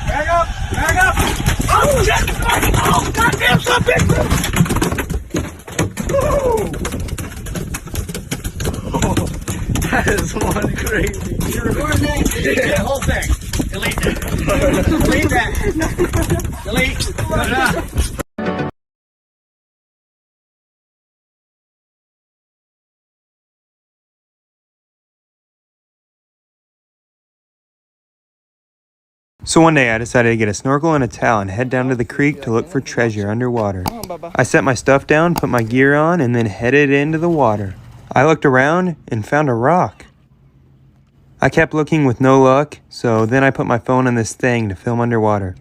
Back up! Back up! Oh, shit! Oh, goddamn something! That is one crazy. You're recording that? Delete the whole thing. Delete that. Delete that. Delete. So one day I decided to get a snorkel and a towel and head down to the creek to look for treasure underwater. I set my stuff down, put my gear on, and then headed into the water. I looked around and found a rock. I kept looking with no luck, so then I put my phone on this thing to film underwater.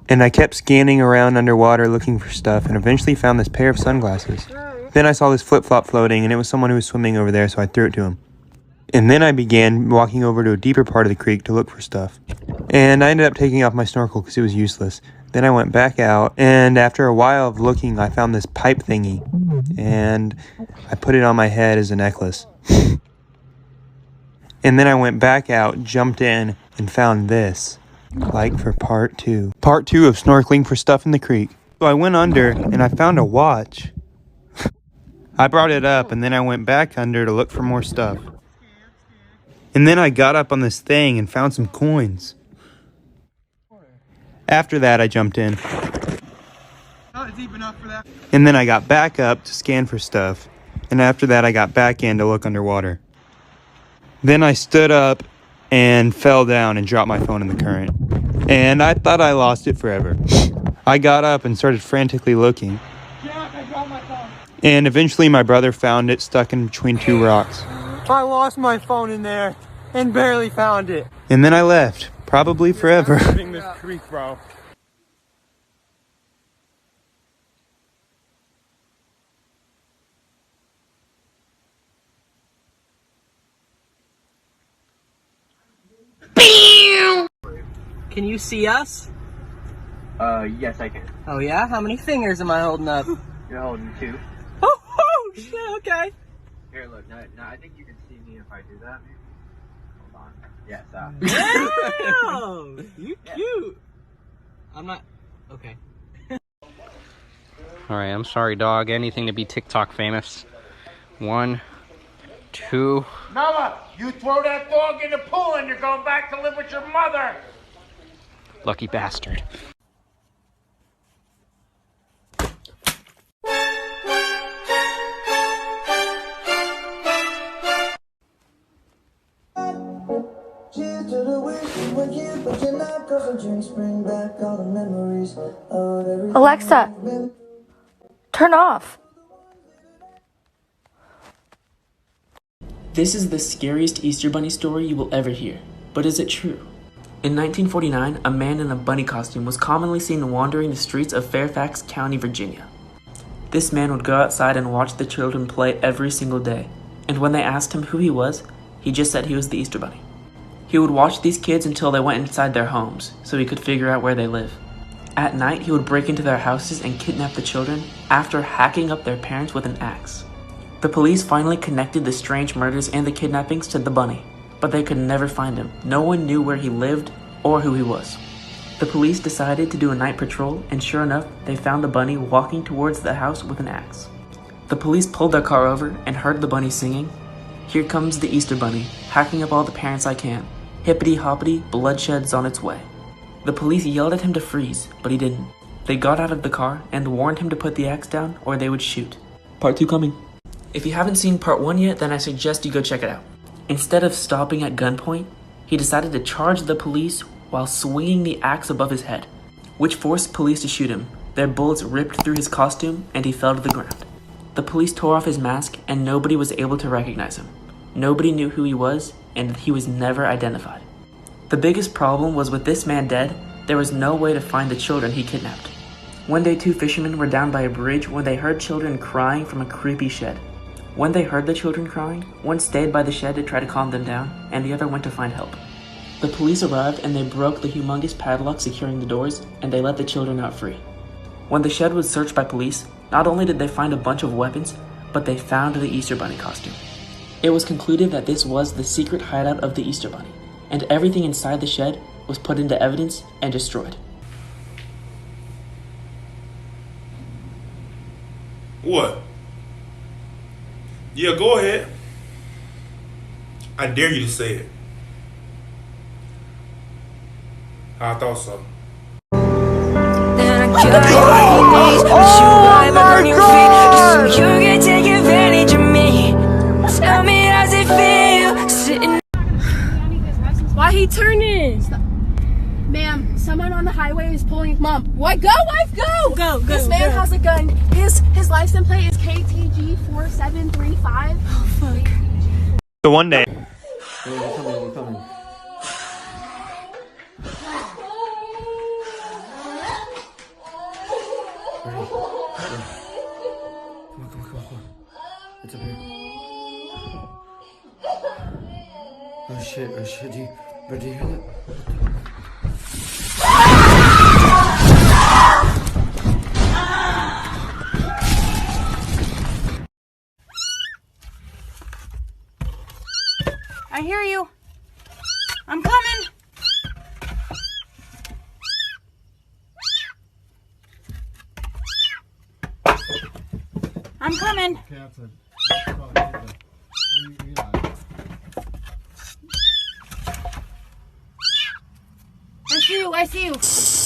And I kept scanning around underwater looking for stuff and eventually found this pair of sunglasses. Then I saw this flip-flop floating and it was someone who was swimming over there, so I threw it to him. And then I began walking over to a deeper part of the creek to look for stuff. And I ended up taking off my snorkel because it was useless. Then I went back out, and after a while of looking, I found this pipe thingy. And I put it on my head as a necklace. And then I went back out, jumped in, and found this. Like for part 2. Part 2 of snorkeling for stuff in the creek. So I went under, and I found a watch. I brought it up, and then I went back under to look for more stuff. And then I got up on this thing and found some coins. After that, I jumped in. Not deep enough for that. And then I got back up to scan for stuff. And after that, I got back in to look underwater. Then I stood up and fell down and dropped my phone in the current. And I thought I lost it forever. I got up and started frantically looking. Jack, I dropped my phone. And eventually my brother found it stuck in between 2 rocks. I lost my phone in there and barely found it. And then I left, probably forever. Leaving this creek, bro. Can you see us? Yes, I can. Oh yeah? How many fingers am I holding up? You're holding 2. Oh shit, okay. Here, look. Now I think you can see me if I do that. Hold on. Yes. Damn! You cute. I'm not... Okay. Alright, I'm sorry, dog. Anything to be TikTok famous. 1, 2... Noah, you throw that dog in the pool and you're going back to live with your mother. Lucky bastard. Alexa, turn off. This is the scariest Easter Bunny story you will ever hear. But is it true? In 1949, a man in a bunny costume was commonly seen wandering the streets of Fairfax County, Virginia. This man would go outside and watch the children play every single day, and when they asked him who he was, he just said he was the Easter Bunny. He would watch these kids until they went inside their homes, so he could figure out where they live. At night, he would break into their houses and kidnap the children after hacking up their parents with an axe. The police finally connected the strange murders and the kidnappings to the bunny, but they could never find him. No one knew where he lived or who he was. The police decided to do a night patrol, and sure enough, they found the bunny walking towards the house with an axe. The police pulled their car over and heard the bunny singing, "Here comes the Easter Bunny, hacking up all the parents I can. Hippity-hoppity, bloodshed's on its way." The police yelled at him to freeze, but he didn't. They got out of the car and warned him to put the axe down or they would shoot. Part 2 coming. If you haven't seen part 1 yet, then I suggest you go check it out. Instead of stopping at gunpoint, he decided to charge the police while swinging the axe above his head, which forced police to shoot him. Their bullets ripped through his costume and he fell to the ground. The police tore off his mask and nobody was able to recognize him. Nobody knew who he was and he was never identified. The biggest problem was with this man dead, there was no way to find the children he kidnapped. One day 2 fishermen were down by a bridge when they heard children crying from a creepy shed. When they heard the children crying, one stayed by the shed to try to calm them down, and the other went to find help. The police arrived and they broke the humongous padlock securing the doors, and they let the children out free. When the shed was searched by police, not only did they find a bunch of weapons, but they found the Easter Bunny costume. It was concluded that this was the secret hideout of the Easter Bunny, and everything inside the shed was put into evidence and destroyed. What? Yeah, go ahead. I dare you to say it. I thought so. Then I kill you on your knees, put you right back on your feet, just so you can take advantage of me. Tell me, how's it feel sitting? Why he turning? Ma'am, someone on the highway is pulling. Mom, what? Go, wife, go! Go. This man has a gun. His license plate is KTG 4735. Oh fuck. So one day, It's up here. Oh shit, do you hear that? I hear you. I'm coming. I'm coming. I see you.